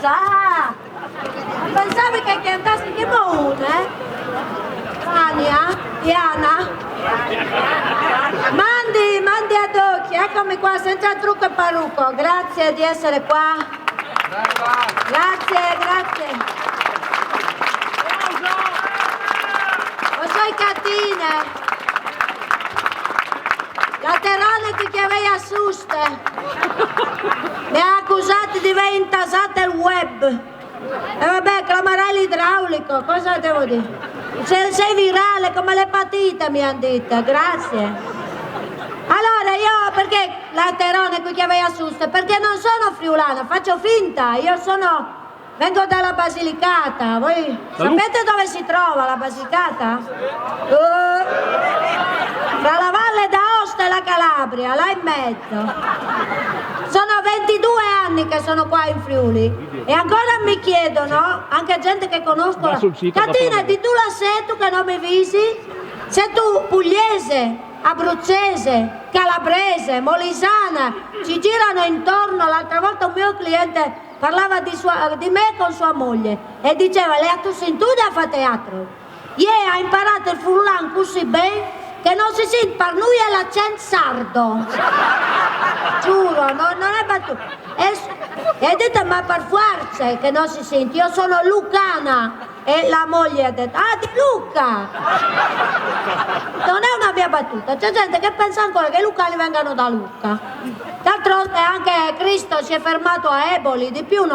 sa? Pensavi che cantassi che buone? Ania? Diana? Mandi ad occhi, eccomi qua senza trucco e parrucco. Grazie di essere qua. Grazie. Lo so catine. La Terone che aveva assuste. Mi ha accusato di aver intasato il web. E vabbè, chiamerai l'idraulico, cosa devo dire? Sei virale come l'epatite, mi hanno detto, grazie. Allora io, perché la Terone qui che aveva assuste? Perché non sono friulana, faccio finta, vengo dalla Basilicata, voi sapete dove si trova la Basilicata? Tra la Valle d'Aosta e la Calabria, là in mezzo. Sono 22 anni che sono qua in Friuli e ancora mi chiedono, anche gente che conosco, Catina, di tu la sei tu che non mi visi? Sei tu pugliese, abruzzese, calabrese, molisana, ci girano intorno. L'altra volta un mio cliente parlava di me con sua moglie e diceva, lei ha tu sentito a fare teatro? Ha imparato il furlan così bene che non si sente per lui è l'accento sardo. Giuro, non è battuto. E ha detto, ma per forza che non si sente, io sono lucana. E la moglie ha detto, di Lucca! Non è una mia battuta, c'è gente che pensa ancora che i lucani vengano da Lucca. D'altronde anche Cristo si è fermato a Eboli, di più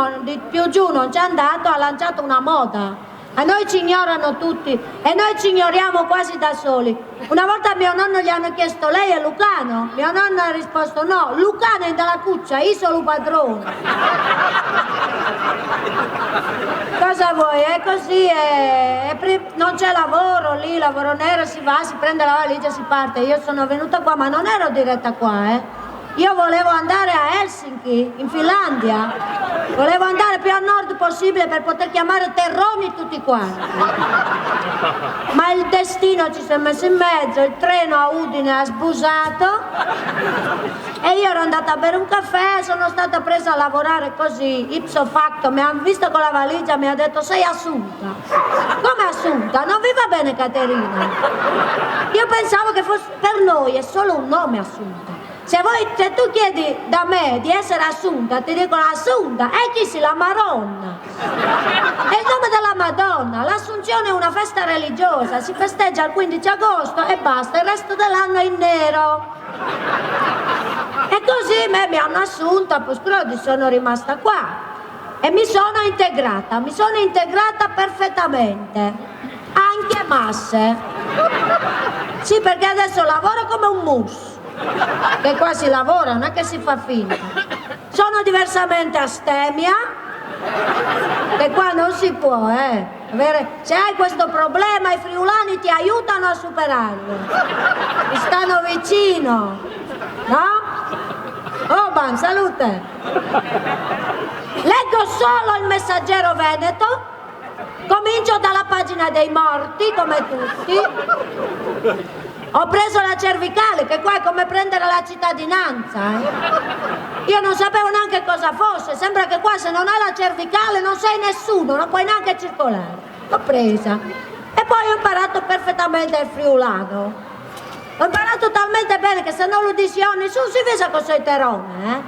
giù non c'è andato, ha lanciato una moda. A noi ci ignorano tutti e noi ci ignoriamo quasi da soli. Una volta a mio nonno gli hanno chiesto, lei è lucano? Mio nonno ha risposto, no, lucano è dalla cuccia, io sono padrone. Cosa vuoi? È così, non c'è lavoro lì, lavoro nero, si va, si prende la valigia, si parte. Io sono venuta qua, ma non ero diretta qua, Io volevo andare a Helsinki, in Finlandia. Volevo andare più a nord possibile per poter chiamare terroni tutti quanti. Ma il destino ci si è messo in mezzo, il treno a Udine ha sbusato e io ero andata a bere un caffè, sono stata presa a lavorare così, ipso facto, mi hanno visto con la valigia, mi ha detto sei assunta. Come assunta? Non vi va bene Caterina? Io pensavo che fosse per noi, è solo un nome assunta. Se tu chiedi da me di essere assunta, ti dicono assunta, e chi si la Maronna? È il nome della Madonna, l'assunzione è una festa religiosa, si festeggia il 15 agosto e basta, il resto dell'anno è in nero. E così mi hanno assunta, poi sono rimasta qua e mi sono integrata perfettamente, anche masse. Sì, perché adesso lavoro come un mus. Che qua si lavora, non è che si fa finta. Sono diversamente astemia, che qua non si può, Se hai questo problema i friulani ti aiutano a superarlo, ti stanno vicino, no? Oban, salute! Leggo solo il Messaggero Veneto, comincio dalla pagina dei morti, come tutti. Ho preso la cervicale, che qua è come prendere la cittadinanza. Io non sapevo neanche cosa fosse, sembra che qua se non hai la cervicale non sei nessuno, non puoi neanche circolare. L'ho presa. E poi ho imparato perfettamente il friulano. Ho imparato talmente bene che se non lo dici nessuno si vede che sei terone,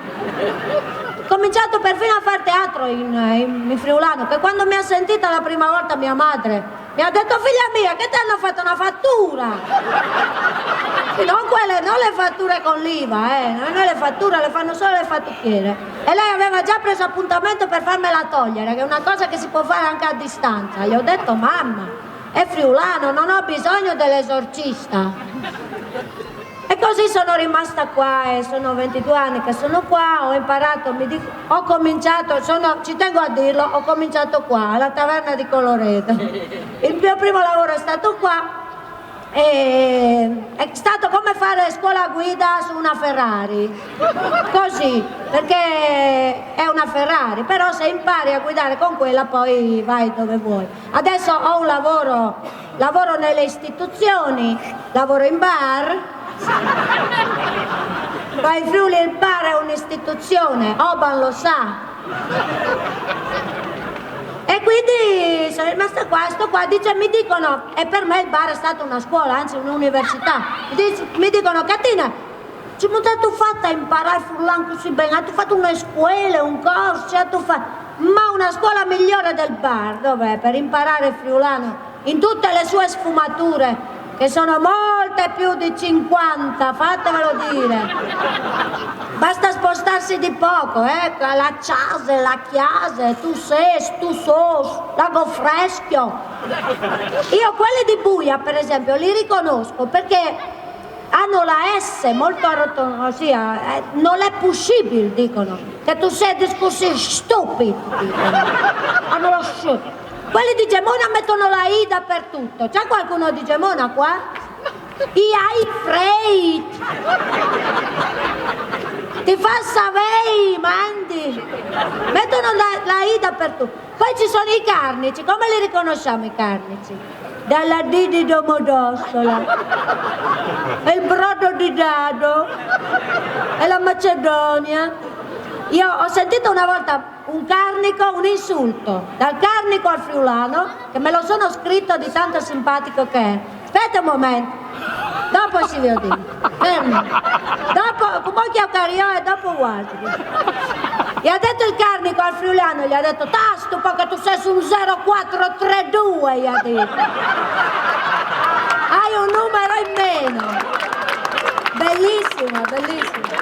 Ho cominciato perfino a fare teatro in friulano, che quando mi ha sentita la prima volta mia madre mi ha detto, figlia mia, che ti hanno fatto una fattura? Non le fatture con l'IVA, non le fatture, le fanno solo le fattucchiere. E lei aveva già preso appuntamento per farmela togliere, che è una cosa che si può fare anche a distanza. Gli ho detto, mamma, è friulano, non ho bisogno dell'esorcista. E così sono rimasta qua e sono 22 anni che sono qua, ho imparato, ho cominciato, ci tengo a dirlo, ho cominciato qua, alla taverna di Coloredo. Il mio primo lavoro è stato qua, è stato come fare scuola guida su una Ferrari, così, perché è una Ferrari, però se impari a guidare con quella poi vai dove vuoi. Adesso ho un lavoro nelle istituzioni, lavoro in bar. Qua in Friuli il bar è un'istituzione, Oban lo sa. quindi sono rimasta qua, sto qua, dice, mi dicono, e per me il bar è stata una scuola, anzi un'università, mi dicono, Catina, ci tu fatta imparare furlan così bene, tu fatto una scuola, un corso, ma una scuola migliore del bar, dov'è? Per imparare il friulano in tutte le sue sfumature, che sono molte più di 50, fatevelo dire. Basta spostarsi di poco, la ciase, la chiase, tu ses, tu sos, lago freschio. Io quelli di Buia, per esempio, li riconosco perché hanno la S molto arrotondata, non è possibile, dicono, che tu sei discorsi stupidi, dicono. Hanno lo shit. Quelli di Gemona mettono la I dappertutto. C'è qualcuno di Gemona qua? I hai freit. Ti fa savei, mandi. Mettono la I dappertutto. Poi ci sono i carnici. Come li riconosciamo i carnici? Dalla D di Domodossola. E il brodo di Dado. E la Macedonia. Io ho sentito una volta un carnico, un insulto, dal carnico al friulano, che me lo sono scritto di tanto simpatico che è. Aspetta un momento, dopo si vede. Dopo, come chiamo Cario e dopo guardi. Gli ha detto il carnico al friulano, gli ha detto, tasto perché tu sei su un 0432, gli ha detto. Hai un numero in meno. Bellissimo, bellissimo.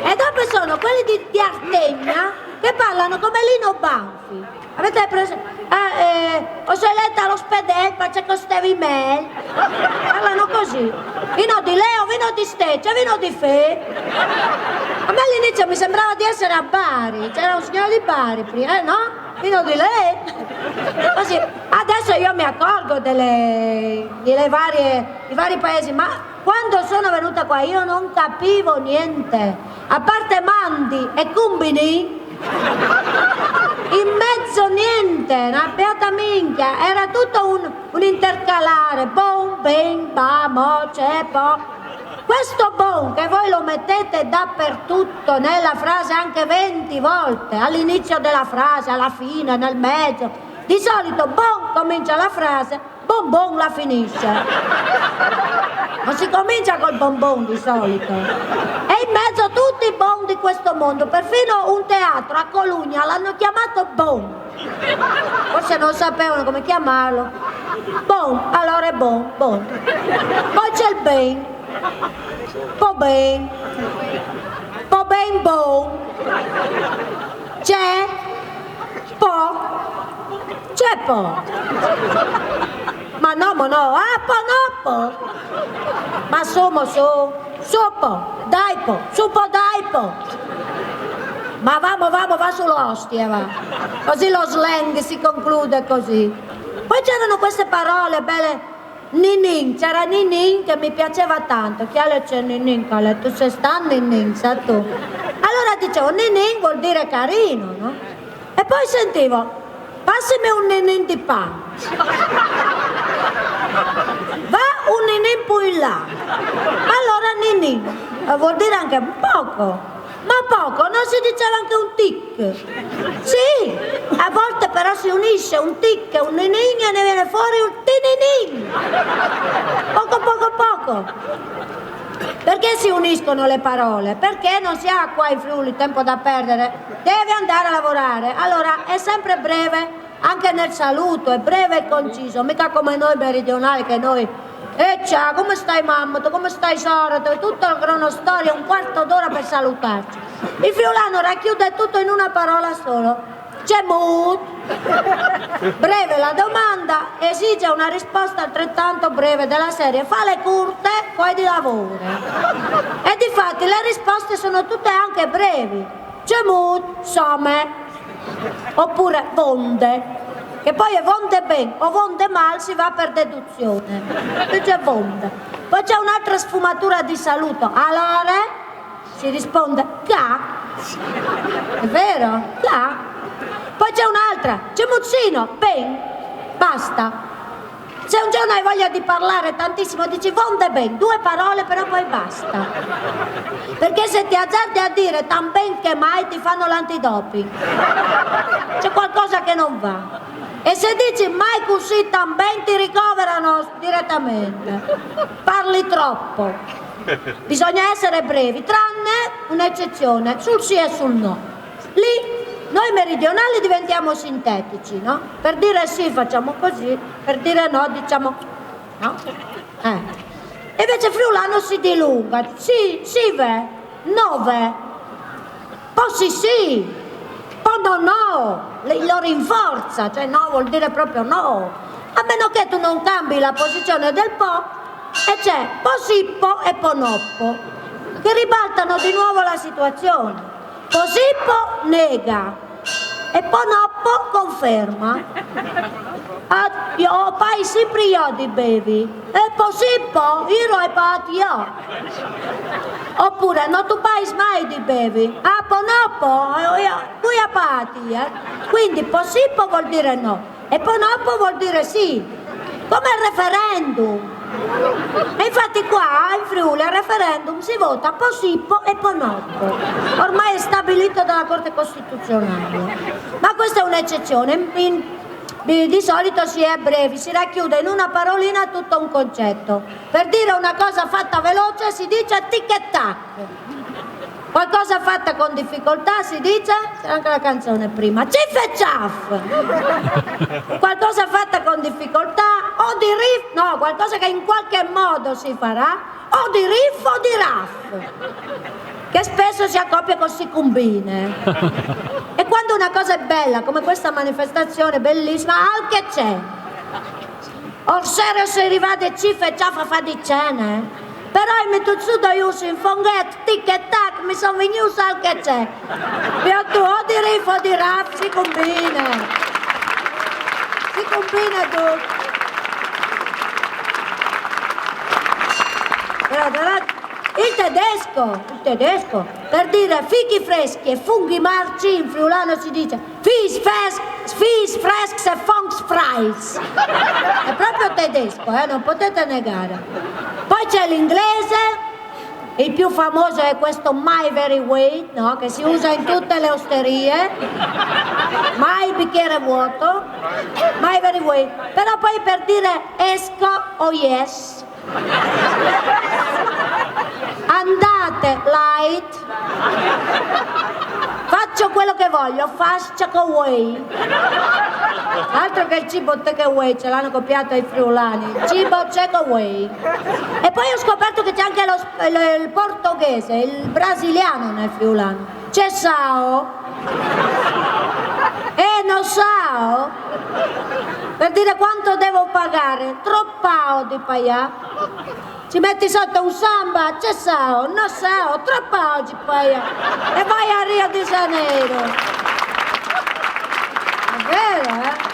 E dopo sono quelli di Artegna che parlano come Lino Banfi. Avete preso? Ho scelto all'ospedale perché costavi me. Parlano così. Vino di Leo, vino di Steccia, vino di Fe. A me all'inizio mi sembrava di essere a Bari. C'era un signore di Bari prima, no? Vino di lei. Così. Adesso io mi accorgo dei vari paesi, ma quando sono venuta qua io non capivo niente. A parte Mandi e Cumbini, in mezzo niente, una beata minchia, era tutto un intercalare, bon, ben, ba, mo, c'è, po. Questo bon che voi lo mettete dappertutto, nella frase anche 20 volte, all'inizio della frase, alla fine, nel mezzo, di solito bon comincia la frase, bon bon la finisce. Non si comincia col bonbon di solito. E in mezzo tutti i bon di questo mondo, perfino un teatro a Colugna l'hanno chiamato bon. Forse non sapevano come chiamarlo. Bon, allora è bon, bon. Poi c'è il ben. Po ben. Po ben bon. C'è po. C'è po. Ma no, po. Ma somo sopo, daipo, supo daipo. Ma va sull'ostia, va. Così lo slang si conclude così. Poi c'erano queste parole belle, ninin, c'era ninin che mi piaceva tanto. Chi ha letto ninin, che tu sei sta ninin, sa tu. Allora dicevo, ninin vuol dire carino, no? E poi sentivo, passami un ninin di pane. Va un ninin più in là. Allora ninin vuol dire anche poco. Ma poco, non si diceva anche un tic? Sì, a volte però si unisce un tic e un ninin e ne viene fuori un tininin. Poco. Perché si uniscono le parole? Perché non si ha qua in Friuli tempo da perdere, deve andare a lavorare. Allora è sempre breve, anche nel saluto, è breve e conciso, mica come noi meridionali che noi... ciao, come stai mamma? Come stai sorella? Tutta la cronostoria, un quarto d'ora per salutarci. Il friulano racchiude tutto in una parola solo. Gemut. Breve la domanda, esige una risposta altrettanto breve della serie. Fa le curte, poi di lavoro. E difatti le risposte sono tutte anche brevi. Gemut, some. Oppure vonde. Che poi è vonde ben o vonde mal, si va per deduzione. Dice vonde. Poi c'è un'altra sfumatura di saluto. Allora si risponde ca. È vero? Ca. Poi c'è un'altra. C'è muzzino. Ben. Basta. Se un giorno hai voglia di parlare tantissimo, dici vonde ben, 2 parole però poi basta. Perché se ti azzardi a dire tan ben che mai ti fanno l'antidoping. C'è qualcosa che non non va. E se dici mai così tan ben ti ricoverano direttamente. Parli troppo. Bisogna essere brevi, tranne un'eccezione, sul sì e sul no. Lì noi meridionali diventiamo sintetici, no? Per dire sì facciamo così, per dire no diciamo no. E invece friulano si dilunga, sì, ve, no ve, poi sì, poi no, lo rinforza, cioè no vuol dire proprio no, a meno che tu non cambi la posizione del po' e c'è posippo e ponoppo, che ribaltano di nuovo la situazione. Posippo nega e ponoppo conferma. Io ho paesi priodi bevi e posippo io e patio. Oppure non tu pais mai di bevi. Ah ponoppo qui a pati. Quindi posippo vuol dire no e ponoppo vuol dire sì, come il referendum. E infatti qua in Friuli al referendum si vota posippo e ponoppo, ormai è stabilito dalla Corte Costituzionale, ma questa è un'eccezione. Di solito si è brevi, si racchiude in una parolina tutto un concetto. Per dire una cosa fatta veloce si dice tic e tac, qualcosa fatta con difficoltà si dice, c'era anche la canzone prima, ciff e ciaff. Qualcosa fatta con difficoltà o di riff, no, qualcosa che in qualche modo si farà, o di riff o di raff, che spesso si accoppia con sicumbine. E quando una cosa è bella, come questa manifestazione bellissima, anche c'è. Or serio se arrivate ciff e ciaff fa di cene. Però mi tutto da io in fonghetto, tic e tac, mi sono venuto al che c'è. Io tu o di riff o di raff, si combina. Si combina tutto. Però, il tedesco, per dire fichi freschi e funghi marci, in friulano si dice fish fresks e funks fries. È proprio tedesco, non potete negare. Poi c'è l'inglese, il più famoso è questo my very way, no? Che si usa in tutte le osterie, mai bicchiere vuoto, my very way. Però poi per dire esco o yes, andate light, faccio quello che voglio, fast away. Altro che il cibo take away, ce l'hanno copiato ai friulani, il cibo take away. E poi ho scoperto che c'è anche il portoghese, il brasiliano nel friulano. C'è sao e non sao, per dire quanto devo pagare, troppao di pagare. Ci metti sotto un samba, c'è sao, non sao, troppao di pagare. E vai a Rio de Janeiro. È vero,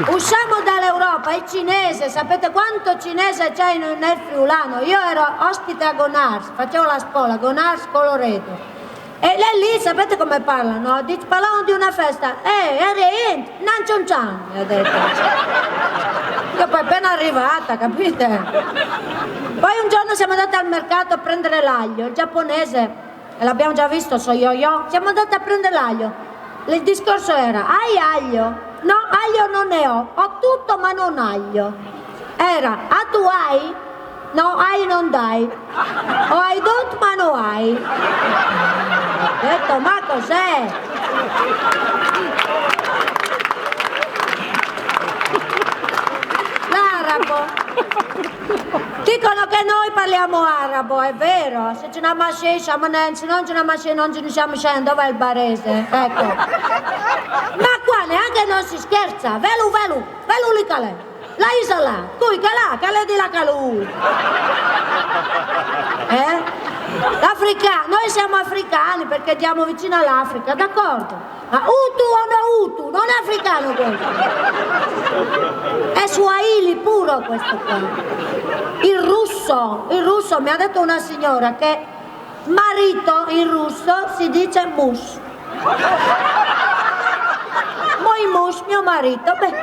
Usciamo dall'Europa, il cinese, sapete quanto cinese c'è nel friulano? Io ero ospite a Gonars, facevo la spola, Gonars Coloredo. E lì sapete come parlano? Parlavano di una festa, non c'è un cian, mi ha detto. Io poi appena arrivata, capite? Poi un giorno siamo andati al mercato a prendere l'aglio, il giapponese, l'abbiamo già visto, so yo, siamo andati a prendere l'aglio. Il discorso era, hai aglio? No, aglio non ne ho tutto ma non aglio. Era, tu hai? No, hai non dai. O hai tutto ma non hai. Ho detto, ma cos'è? L'arabo. Dicono che noi parliamo arabo, è vero? Se ce n'è masce, siamo nenzi, non ce n'è masce, non ce ne siamo scendendo, dov'è il barese? Ecco. Ma qua neanche non si scherza, velu lì calè. La isola, qui calà di la calù. Noi siamo africani perché andiamo vicino all'Africa, d'accordo? Ma Hutu o no Hutu, non è africano questo. È Swahili puro questo qua. Il russo, mi ha detto una signora che marito in russo si dice mush. Moi mush, mio marito, beh,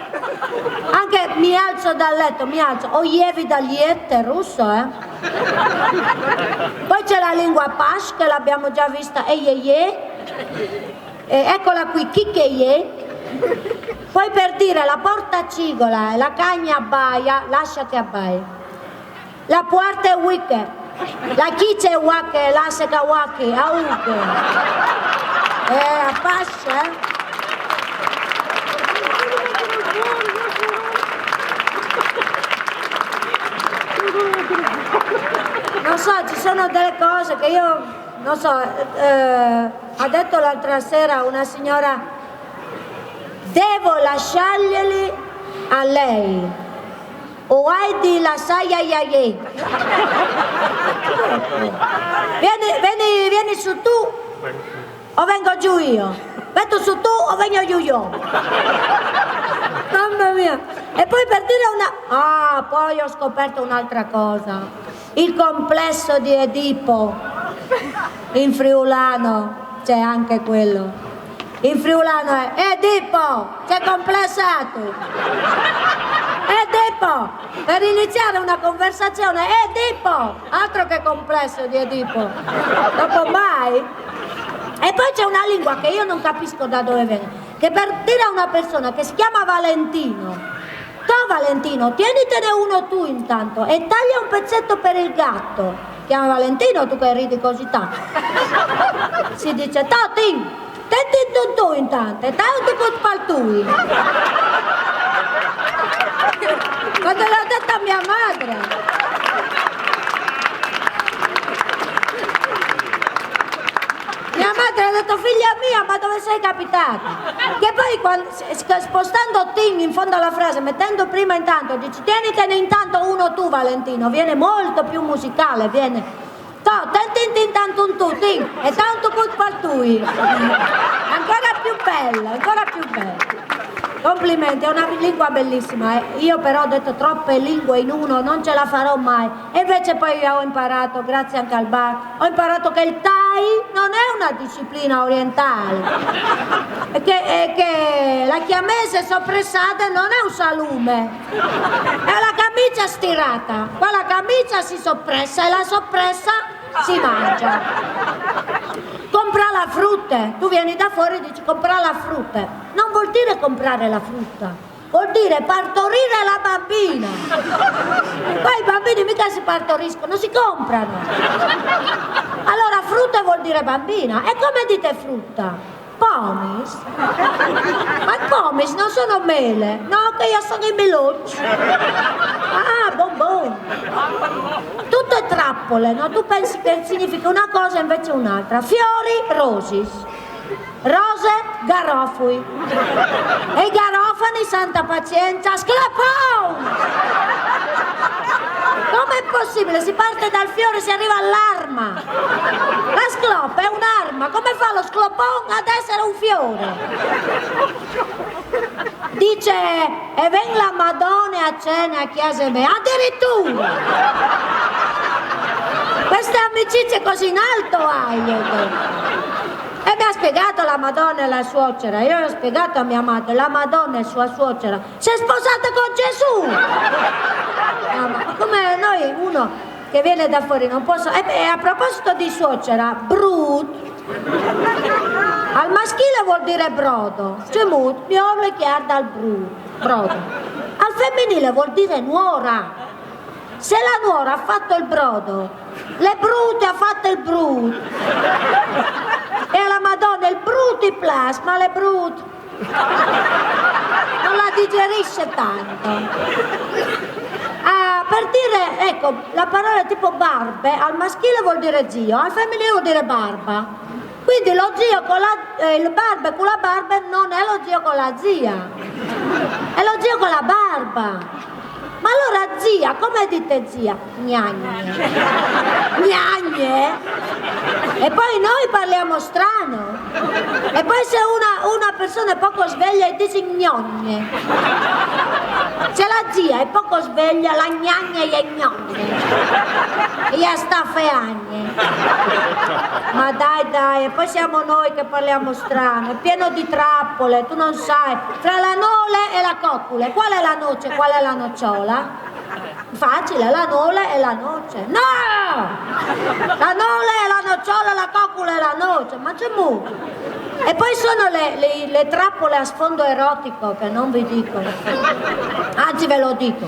anche mi alzo dal letto, o jevi dal liette russo, Poi c'è la lingua pash che l'abbiamo già vista, eccola qui, chiccheie. Poi per dire la portacigola e la cagna abbaia, lascia che abbaia. La puerta è wicche, la chice è wacche, la seca wacche, auche. A pash, Non so, ci sono delle cose che io, non so, ha detto l'altra sera una signora, devo lasciarglieli a lei, o hai di lasciare Vieni su tu, o vengo giù io, vengo su tu o vengo giù io. Mamma mia. E poi per dire poi ho scoperto un'altra cosa. Il complesso di Edipo. In friulano c'è anche quello. In friulano è Edipo, c'è complessato. Edipo, per iniziare una conversazione, Edipo, altro che complesso di Edipo. Dopo mai. E poi c'è una lingua che io non capisco da dove viene, che per dire a una persona che si chiama Valentino, ciao Valentino, tienitene uno tu intanto e taglia un pezzetto per il gatto. Chiama Valentino, tu che ridi così tanto. Si dice, Totin, tetti tu intanto e taglia un po' paltui. Quando l'ho detto a mia madre. Mia madre ha detto, figlia mia, ma dove sei capitata? Che poi spostando Tim in fondo alla frase, mettendo prima intanto, dici tienitene intanto uno tu Valentino, viene molto più musicale, viene tenti intanto un tu, Tim, e tanto put tui. Ancora più bella, ancora più bella. Complimenti, è una lingua bellissima. Io però ho detto troppe lingue in uno, non ce la farò mai. E invece poi ho imparato, grazie anche al bar, ho imparato che il Thai non è una disciplina orientale. E che la chiamese soppressata non è un salume. È la camicia stirata. Qua la camicia si soppressa e la soppressa si mangia. Compra la frutta, tu vieni da fuori e dici compra la frutta, non vuol dire comprare la frutta, vuol dire partorire la bambina. Poi i bambini mica si partoriscono, si comprano. Allora frutta vuol dire bambina, e come dite frutta? Pomis? Ma pomis non sono mele, no, che io sono i melucci. Bonbon. Tutto è trappole, no? Tu pensi che significa una cosa invece un'altra. Fiori, rosis. Rose, garofui. E i garofani, santa pazienza, sclapon! Com'è possibile? Si parte dal fiore e si arriva all'arma. La sclopa è un'arma, come fa lo sclopon ad essere un fiore? Dice, e ven la Madonna a cena a chiesa me, addirittura! Queste amicizie così in alto hai, io detto. E mi ha spiegato la Madonna e la suocera, io ho spiegato a mia madre, la Madonna e sua suocera si è sposata con Gesù! No, ma come noi, uno che viene da fuori non posso... E a proposito di suocera, brut, al maschile vuol dire brodo, cemut, mio le chiarda al brodo. Al femminile vuol dire nuora. Se la nuora ha fatto il brodo, le brute ha fatto il brut. E alla Madonna il bruti plus, ma le brut non la digerisce tanto. Per dire, ecco, la parola tipo barbe, al maschile vuol dire zio, al femminile vuol dire barba. Quindi lo zio con il barbe con la barba non è lo zio con la zia, è lo zio con la barba. Ma allora zia, come dite zia? Gnagne. Gnagne? E poi noi parliamo strano. E poi se una persona è poco sveglia e dice gnogne. Se la zia è poco sveglia, la gnagne e gnogne. E gli sta feagne. Ma dai, e poi siamo noi che parliamo strano. È pieno di trappole, tu non sai. Tra la nole e la coccole, qual è la noce, qual è la nocciola? Facile, la noce e la noce. No! La nole e la nocciola, la coccola e la noce, ma c'è molto. E poi sono le trappole a sfondo erotico che non vi dico. Anzi ve lo dico.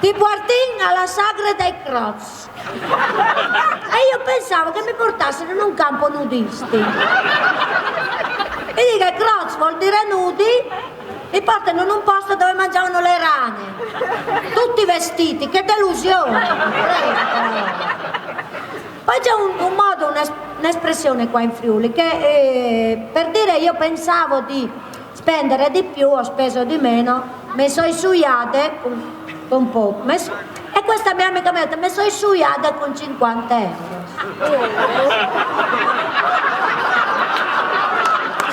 Tipo Artin alla sagra dei Croz. E io pensavo che mi portassero in un campo nudisti. E dico, Croz vuol dire nudi. Mi portano in un posto dove mangiavano le rane, tutti vestiti, che delusione! Poi c'è un modo, un'espressione qua in Friuli, che per dire io pensavo di spendere di più, ho speso di meno, mi sono suiate un po', e questa mia amica mi ha detto, mi sono suiate con 50 euro.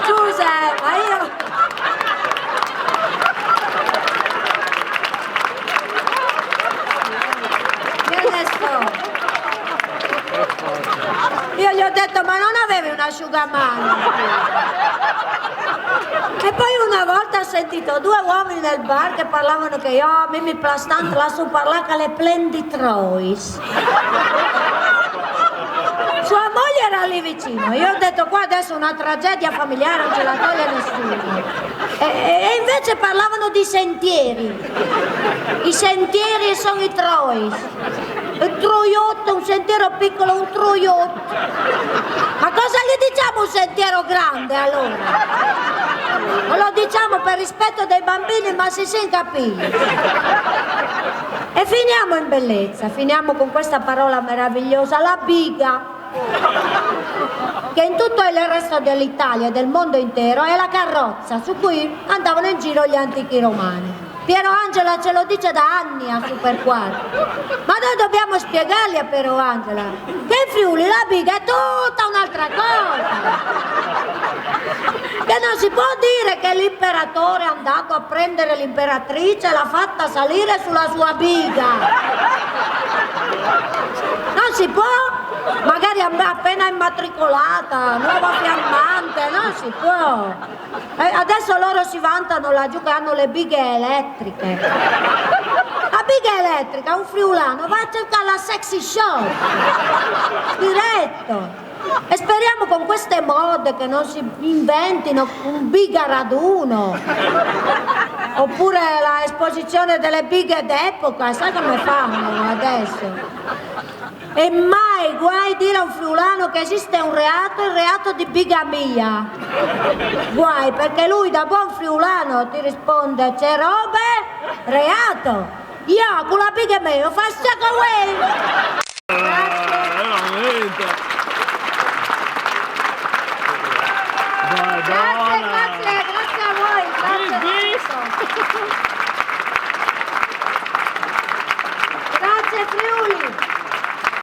Scusa, ma io... Io gli ho detto, ma non avevi un asciugamano? E poi una volta ho sentito due uomini nel bar che parlavano che io, a me mi plastant la su parlaca le plendi Trois. Sua moglie era lì vicino, io ho detto qua adesso una tragedia familiare, non ce la toglie nessuno. E invece parlavano di sentieri. I sentieri sono i Trois. Il troiotto, un sentiero piccolo, un troiotto. Ma cosa gli diciamo un sentiero grande allora? Non lo diciamo per rispetto dei bambini, ma si capì. E finiamo in bellezza, finiamo con questa parola meravigliosa, la biga, che in tutto il resto dell'Italia e del mondo intero è la carrozza su cui andavano in giro gli antichi romani. Piero Angela ce lo dice da anni a Superquarto, ma noi dobbiamo spiegargli a Piero Angela che in Friuli la biga è tutta un'altra cosa, che non si può dire che l'imperatore è andato a prendere l'imperatrice e l'ha fatta salire sulla sua biga, non si può, magari appena immatricolata, nuova fiammante, non si può. Adesso loro si vantano laggiù che hanno le bighe elettriche. La biga elettrica, un friulano, va a cercare la sexy show diretto. E speriamo con queste mode che non si inventino un biga raduno, oppure la esposizione delle bighe d'epoca, sai come fanno adesso? E mai guai dire a un friulano che esiste un reato, il reato di bigamia. Guai, perché lui da buon friulano ti risponde, c'è robe, reato. Io con la bigamia faccio come. Grazie a voi, grazie Friuli.